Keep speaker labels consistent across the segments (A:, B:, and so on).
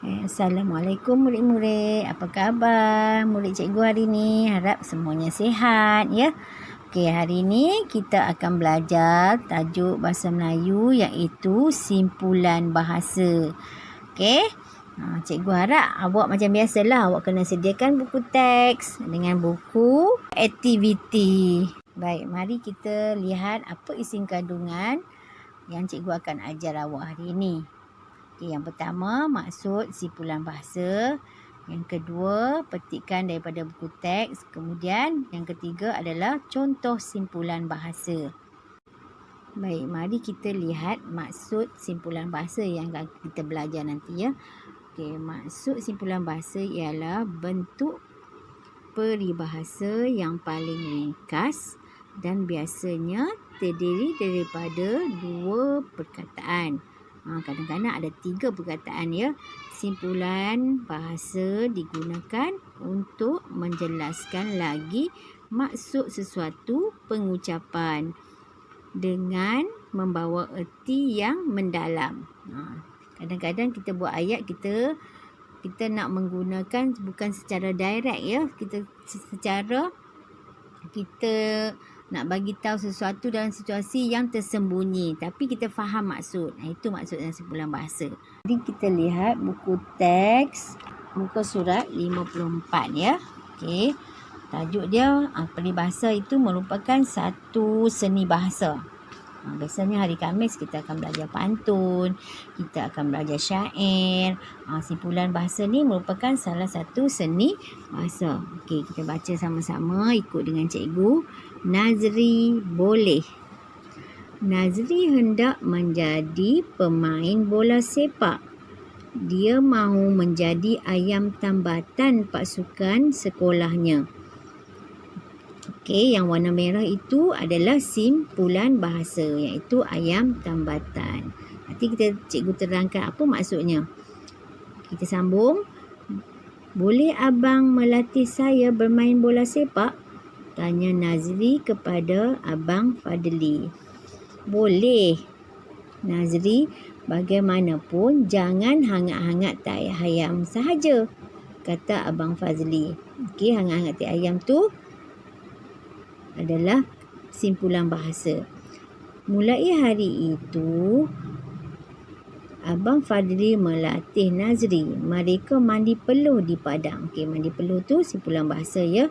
A: Assalamualaikum murid-murid. Apa khabar murid cikgu hari ni? Harap semuanya sihat ya. Okey, hari ni kita akan belajar tajuk bahasa Melayu iaitu simpulan bahasa. Okey. Cikgu harap awak macam biasalah awak kena sediakan buku teks dengan buku aktiviti. Baik, mari kita lihat apa isi kandungan yang cikgu akan ajar awak hari ini. Okay, yang pertama, maksud simpulan bahasa. Yang kedua, petikan daripada buku teks. Kemudian, yang ketiga adalah contoh simpulan bahasa. Baik, mari kita lihat maksud simpulan bahasa yang kita belajar nanti ya. Okay, maksud simpulan bahasa ialah bentuk peribahasa yang paling ringkas dan biasanya terdiri daripada dua perkataan. Kadang-kadang ada 3 perkataan ya. Simpulan bahasa digunakan untuk menjelaskan lagi maksud sesuatu pengucapan dengan membawa erti yang mendalam. Kadang-kadang kita buat ayat kita nak menggunakan bukan secara direct ya. Kita nak bagi tahu sesuatu dalam situasi yang tersembunyi tapi kita faham maksud. Itu maksud dalam simpulan bahasa. Jadi kita lihat buku teks muka surat 54 ya. Okey. Tajuk dia peribahasa itu merupakan satu seni bahasa. Biasanya hari Khamis kita akan belajar pantun, kita akan belajar syair. Simpulan bahasa ni merupakan salah satu seni bahasa. Okey, kita baca sama-sama ikut dengan cikgu. Nazri boleh. Nazri hendak menjadi pemain bola sepak. Dia mahu menjadi ayam tambatan pasukan sekolahnya. Okey, yang warna merah itu adalah simpulan bahasa iaitu ayam tambatan. Nanti cikgu terangkan apa maksudnya. Kita sambung. Boleh abang melatih saya bermain bola sepak? Tanya Nazri kepada Abang Fadli. Boleh. Nazri, bagaimanapun jangan hangat-hangat tai ayam sahaja, kata Abang Fazli. Okey, hangat-hangat tai ayam tu adalah simpulan bahasa. Mulai hari itu, Abang Fadli melatih Nazri. Mereka mandi peluh di padang. Okey, mandi peluh tu simpulan bahasa ya.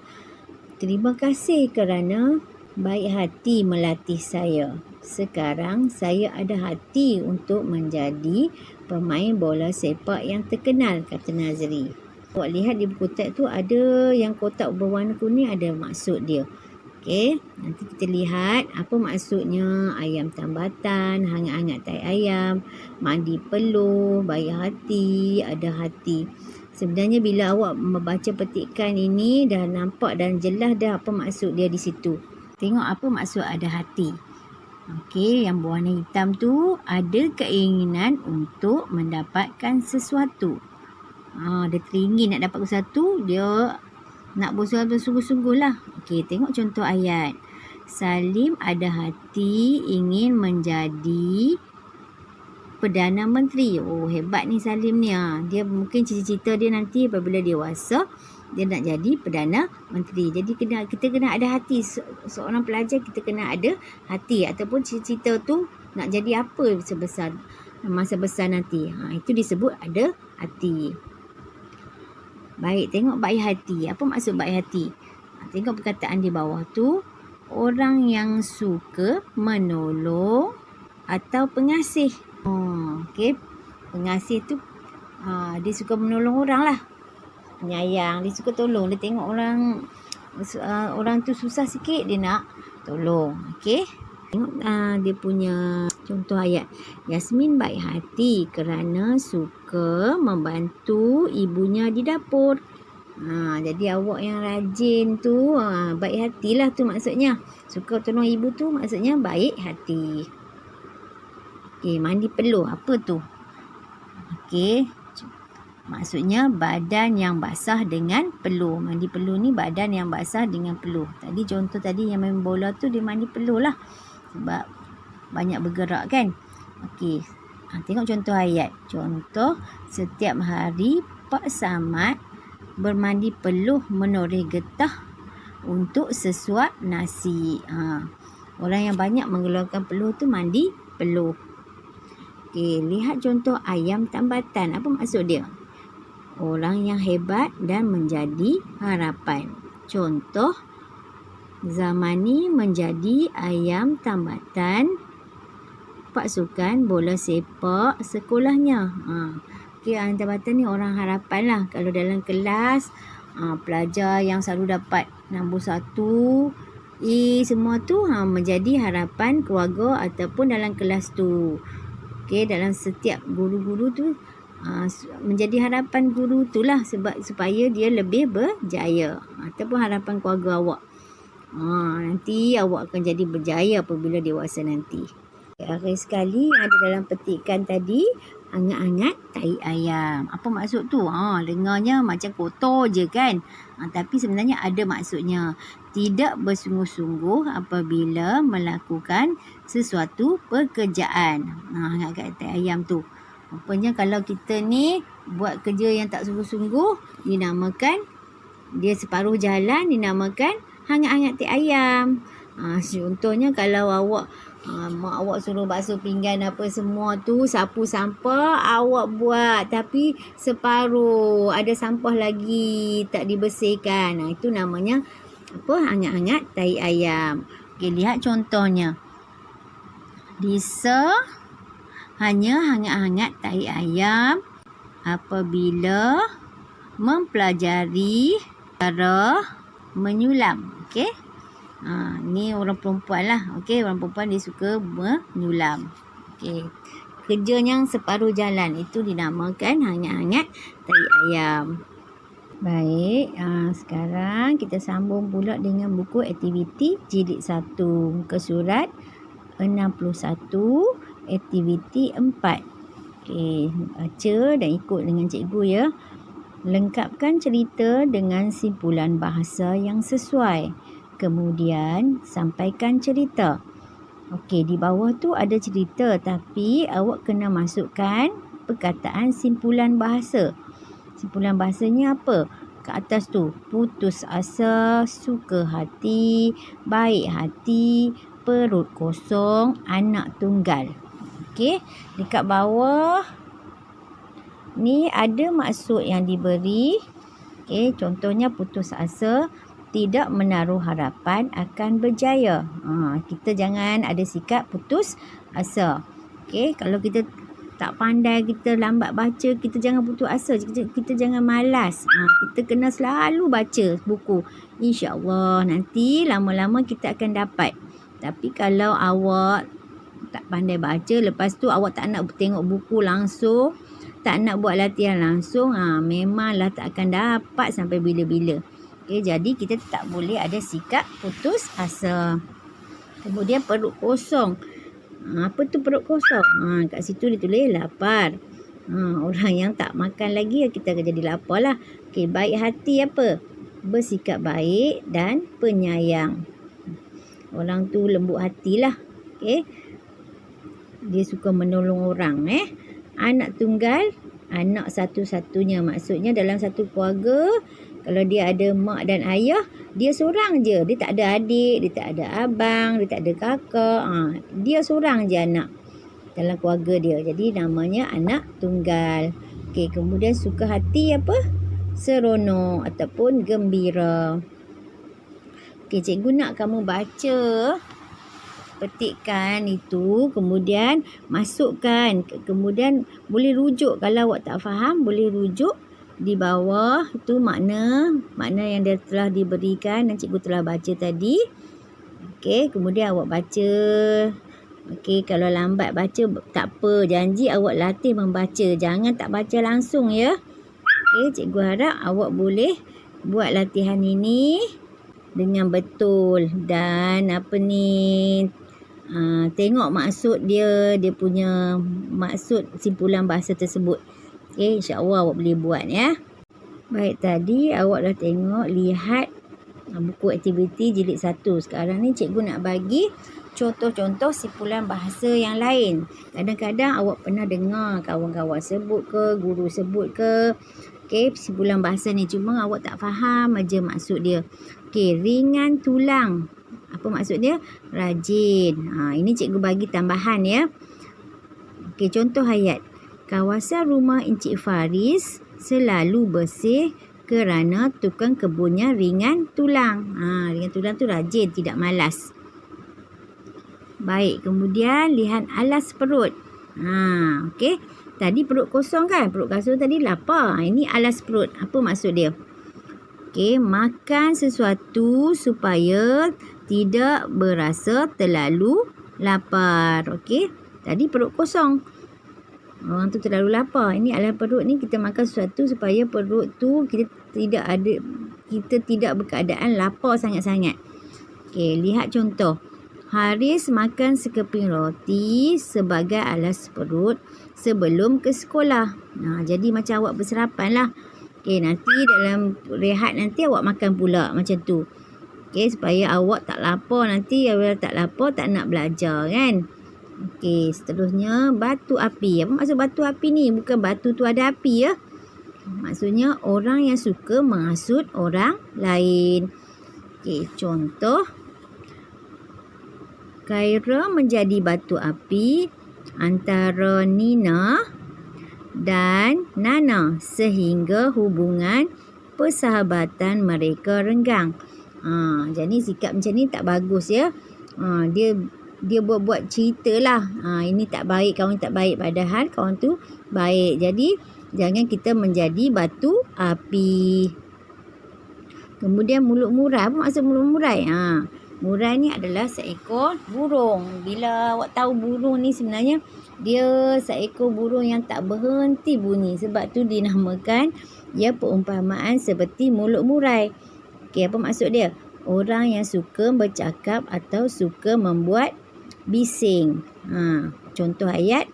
A: Terima kasih kerana baik hati melatih saya. Sekarang saya ada hati untuk menjadi pemain bola sepak yang terkenal, kata Nazri. Awak lihat di buku teks tu ada yang kotak berwarna kuning, ada maksud dia. Okey, nanti kita lihat apa maksudnya ayam tambatan, hangat-hangat tai ayam, mandi peluh, baik hati, ada hati. Sebenarnya bila awak membaca petikan ini dah nampak dan jelas dah apa maksud dia di situ. Tengok apa maksud ada hati. Okey, yang berwarna hitam tu ada keinginan untuk mendapatkan sesuatu. Dia teringin nak dapat sesuatu, dia nak berusaha bersungguh-sungguh lah. Okey, tengok contoh ayat. Salim ada hati ingin menjadi Perdana Menteri. Oh, hebat ni Salim ni. Dia mungkin cita-cita dia nanti apabila dewasa, dia nak jadi Perdana Menteri. Jadi kita kena ada hati. Seorang pelajar kita kena ada hati. Ataupun cita-cita tu nak jadi apa masa besar nanti. Itu disebut ada hati. Baik, tengok baik hati. Apa maksud baik hati? Tengok perkataan di bawah tu. Orang yang suka menolong atau pengasih. Okey, pengasih tu dia suka menolong orang lah. Penyayang, dia suka tolong. Dia tengok orang tu susah sikit, dia nak tolong. Okey, tengok dia punya contoh ayat. Yasmin baik hati kerana suka membantu ibunya di dapur. Jadi awak yang rajin tu baik hatilah tu maksudnya. Suka tolong ibu tu maksudnya baik hati. Okey, mandi peluh. Apa tu? Okey, maksudnya badan yang basah dengan peluh. Mandi peluh ni badan yang basah dengan peluh. Tadi contoh tadi yang main bola tu dia mandi peluh lah. Sebab banyak bergerak kan. Okey, Tengok contoh ayat. Contoh, setiap hari Pak Samad bermandi peluh menoreh getah untuk sesuap nasi. Orang yang banyak mengeluarkan peluh tu mandi peluh. Okey, lihat contoh ayam tambatan. Apa maksud dia? Orang yang hebat dan menjadi harapan. Contoh, Zamani menjadi ayam tambatan pasukan bola sepak sekolahnya. Okey, ayam tambatan ni orang harapan lah. Kalau dalam kelas, pelajar yang selalu dapat nombor 1, A semua tu menjadi harapan keluarga ataupun dalam kelas tu. Okey, dalam setiap guru-guru tu menjadi harapan guru tu lah supaya dia lebih berjaya ataupun harapan keluarga awak. Nanti awak akan jadi berjaya apabila dewasa nanti. Akhir sekali ada dalam petikan tadi, hangat-hangat tahi ayam. Apa maksud tu? Dengarnya macam kotor je kan? Tapi sebenarnya ada maksudnya. Tidak bersungguh-sungguh apabila melakukan sesuatu pekerjaan. Hangat-hangat tahi ayam tu. Rupanya kalau kita ni buat kerja yang tak sungguh-sungguh, dinamakan, dia separuh jalan, dinamakan hangat-hangat tahi ayam. Contohnya kalau mak awak suruh basuh pinggan apa semua tu, sapu sampah awak buat tapi separuh, ada sampah lagi tak dibersihkan. Itu namanya apa? Hangat-hangat tahi ayam. Okey, lihat contohnya. Lisa hanya hangat-hangat tahi ayam apabila mempelajari cara menyulam. Okey. Ni orang perempuan lah. Okey, orang perempuan dia suka menyulam. Okey. Kerja yang separuh jalan itu dinamakan hangat-hangat tahi ayam. Baik, sekarang kita sambung pula dengan buku aktiviti jilid 1, muka surat 61, aktiviti 4. Okey, baca dan ikut dengan cikgu ya. Lengkapkan cerita dengan simpulan bahasa yang sesuai. Kemudian sampaikan cerita. Okey, di bawah tu ada cerita tapi awak kena masukkan perkataan simpulan bahasa. Simpulan bahasanya apa? Ke atas tu, putus asa, suka hati, baik hati, perut kosong, anak tunggal. Okey, dekat bawah ni ada maksud yang diberi. Okey, contohnya putus asa, tidak menaruh harapan akan berjaya. Kita jangan ada sikap putus asa. Okey, kalau kita tak pandai, kita lambat baca, kita jangan putus asa, kita jangan malas. Kita kena selalu baca buku. InsyaAllah nanti lama-lama kita akan dapat. Tapi kalau awak tak pandai baca, lepas tu awak tak nak tengok buku langsung, tak nak buat latihan langsung, memanglah tak akan dapat sampai bila-bila. Okay, jadi kita tak boleh ada sikap putus asa. Kemudian perut kosong. Apa tu perut kosong? Kat situ ditulis lapar. Orang yang tak makan lagi, kita akan jadi lapar lah. Okay, baik hati apa? Bersikap baik dan penyayang. Orang tu lembut hatilah. Okay. Dia suka menolong orang. Anak tunggal, anak satu-satunya. Maksudnya dalam satu keluarga, kalau dia ada mak dan ayah, dia seorang je. Dia tak ada adik, dia tak ada abang, dia tak ada kakak. Dia seorang je anak dalam keluarga dia. Jadi namanya anak tunggal. Okey, kemudian suka hati apa? Seronok ataupun gembira. Okey, cikgu nak kamu baca petikkan itu, kemudian masukkan, kemudian boleh rujuk. Kalau awak tak faham, boleh rujuk di bawah itu makna yang dia telah diberikan dan cikgu telah baca tadi. Okey, kemudian awak baca. Okey, kalau lambat baca tak apa, janji awak latih membaca, jangan tak baca langsung ya. Okey, cikgu harap awak boleh buat latihan ini dengan betul dan tengok maksud dia punya maksud simpulan bahasa tersebut. Okey, insya-Allah awak boleh buat ya. Baik, tadi awak dah tengok, lihat buku aktiviti jilid 1. Sekarang ni cikgu nak bagi contoh-contoh simpulan bahasa yang lain. Kadang-kadang awak pernah dengar kawan-kawan sebut ke, guru sebut ke. Okey, simpulan bahasa ni cuma awak tak faham aja maksud dia. Okey, ringan tulang. Apa maksud dia? Rajin. Ini cikgu bagi tambahan ya. Okey, contoh ayat. Kawasan rumah Encik Faris selalu bersih kerana tukang kebunnya ringan tulang. Ringan tulang tu rajin, tidak malas. Baik, kemudian lihat alas perut. Okey. Tadi perut kosong kan? Perut kosong tadi lapar. Ini alas perut. Apa maksud dia? Okey, makan sesuatu supaya tidak berasa terlalu lapar. Okey. Tadi perut kosong. Orang tu terlalu lapar. Ini alas perut ni kita makan sesuatu supaya perut tu kita tidak berkeadaan lapar sangat-sangat. Okey, lihat contoh. Haris makan sekeping roti sebagai alas perut sebelum ke sekolah. Jadi macam awak bersarapan lah. Okey, nanti dalam rehat nanti awak makan pula macam tu. Okey, supaya awak tak lapar nanti. Awak tak lapar tak nak belajar kan. Okey, seterusnya batu api. Apa maksud batu api ni? Bukan batu tu ada api ya. Maksudnya orang yang suka menghasut orang lain. Okey, contoh. Khaira menjadi batu api antara Nina dan Nana sehingga hubungan persahabatan mereka renggang. Jadi sikap macam ni tak bagus ya. Dia buat cerita lah. Ini tak baik, kawan tak baik. Padahal kawan tu baik. Jadi jangan kita menjadi batu api. Kemudian mulut murai. Apa maksud mulut murai? Murai ni adalah seekor burung. Bila awak tahu burung ni sebenarnya dia seekor burung yang tak berhenti bunyi. Sebab tu dinamakan dia perumpamaan seperti mulut murai. Okey, apa maksud dia? Orang yang suka bercakap atau suka membuat bising. Contoh ayat.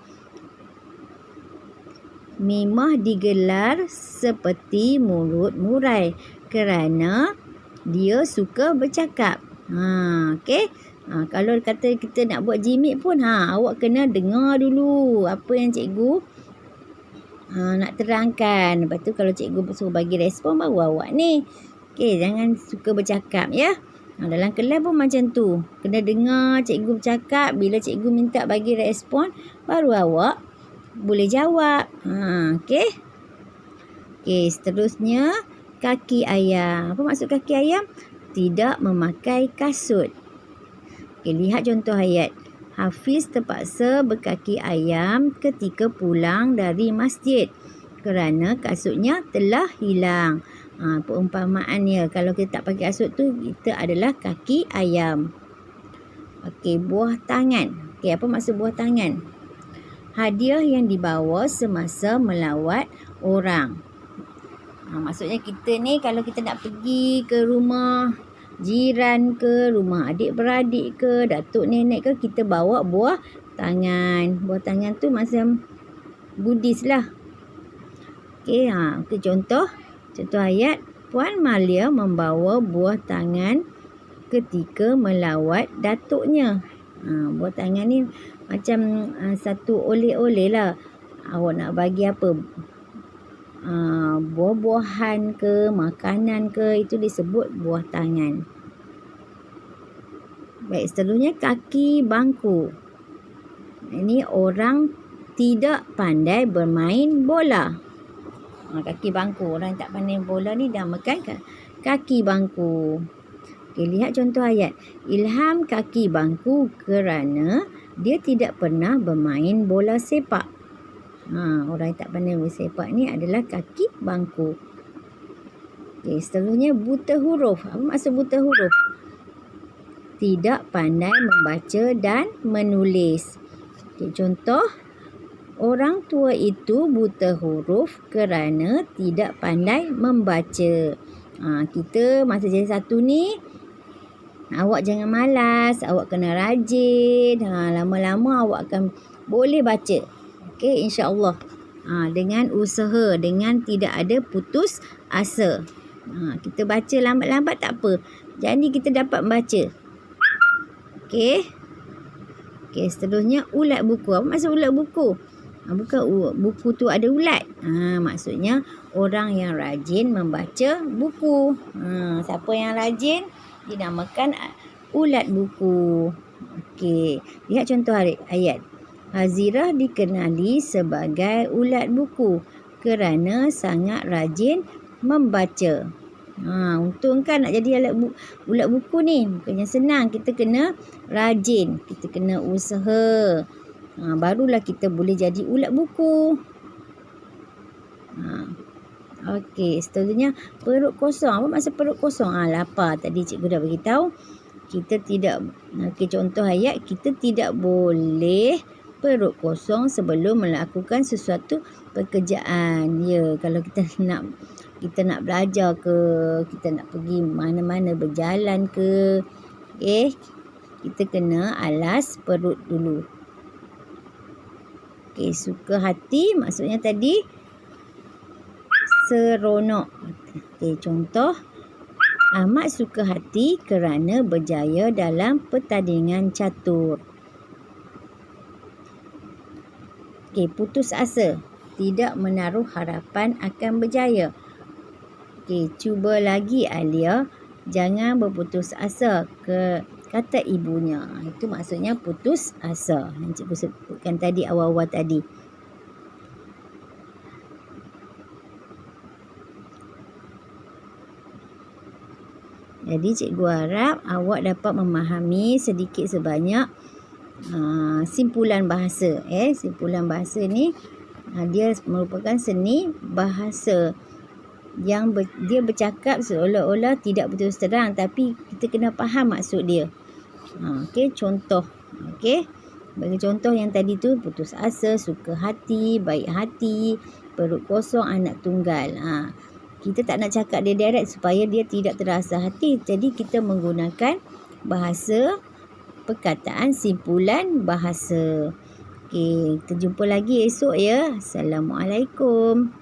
A: Mimah digelar seperti mulut murai kerana dia suka bercakap. Okey. Kalau kata kita nak buat jimik pun awak kena dengar dulu apa yang cikgu nak terangkan. Lepas tu kalau cikgu suruh bagi respon baru awak ni. Okey, jangan suka bercakap ya. Dalam kelas pun macam tu. Kena dengar cikgu bercakap. Bila cikgu minta bagi respon baru awak boleh jawab. Okey. Okey, seterusnya kaki ayam. Apa maksud kaki ayam? Tidak memakai kasut. Okay, lihat contoh ayat. Hafiz terpaksa berkaki ayam ketika pulang dari masjid kerana kasutnya telah hilang. Perumpamaannya, kalau kita tak pakai kasut tu, kita adalah kaki ayam. Okey, buah tangan. Okey, apa maksud buah tangan? Hadiah yang dibawa semasa melawat orang. Maksudnya kita ni kalau kita nak pergi ke rumah jiran ke, rumah adik-beradik ke, datuk nenek ke, kita bawa buah tangan. Buah tangan tu macam Buddhis lah. Okey, contoh ayat. Puan Malia membawa buah tangan ketika melawat datuknya. Buah tangan ni macam satu oleh-oleh lah. Awak nak bagi apa? Buah-buahan ke, makanan ke, itu disebut buah tangan. Baik, seterusnya kaki bangku. Ini orang tidak pandai bermain bola. Kaki bangku. Orang tak pandai bola ni dinamakan kaki bangku. Okay, lihat contoh ayat. Ilham kaki bangku kerana dia tidak pernah bermain bola sepak. Orang yang tak pandai bersepak ni adalah kaki bangku. Okay, seterusnya buta huruf. Apa maksud buta huruf? Tidak pandai membaca dan menulis. Okay, contoh. Orang tua itu buta huruf kerana tidak pandai membaca. Kita masa jadi satu ni, awak jangan malas. Awak kena rajin. Lama-lama awak akan boleh baca. Okey, insya-Allah. Dengan usaha, dengan tidak ada putus asa. Kita baca lambat-lambat tak apa. Jadi kita dapat membaca. Okey. Okey, seterusnya ulat buku. Apa maksud ulat buku? Bukan buku tu ada ulat. Maksudnya orang yang rajin membaca buku. Siapa yang rajin dinamakan ulat buku. Okey, lihat contoh ayat. Hazirah dikenali sebagai ulat buku kerana sangat rajin membaca. Untung kan nak jadi ulat buku ni. Bukannya senang. Kita kena rajin. Kita kena usaha. Barulah kita boleh jadi ulat buku. Okey, seterusnya perut kosong. Apa maksud perut kosong? Lapar. Tadi cikgu dah beritahu. Kita tidak, contoh ayat, kita tidak boleh perut kosong sebelum melakukan sesuatu pekerjaan. Ya, kalau kita nak belajar ke, kita nak pergi mana-mana berjalan ke, kita kena alas perut dulu. Okey, suka hati maksudnya tadi seronok. Okey, contoh, Ahmad suka hati kerana berjaya dalam pertandingan catur. Okey, putus asa. Tidak menaruh harapan akan berjaya. Okey, cuba lagi Alia. Jangan berputus asa, kata ibunya. Itu maksudnya putus asa. Yang cikgu sebutkan tadi, awal-awal tadi. Jadi cikgu harap awak dapat memahami sedikit sebanyak simpulan bahasa. Simpulan bahasa ni dia merupakan seni bahasa yang dia bercakap seolah-olah tidak berterus terang, tapi kita kena faham maksud dia. Okey, contoh. Okey, bagi contoh yang tadi tu, putus asa, suka hati, baik hati, perut kosong, anak tunggal. Kita tak nak cakap dia direct supaya dia tidak terasa hati. Jadi kita menggunakan bahasa, perkataan simpulan bahasa. Okey, kita jumpa lagi esok ya. Assalamualaikum.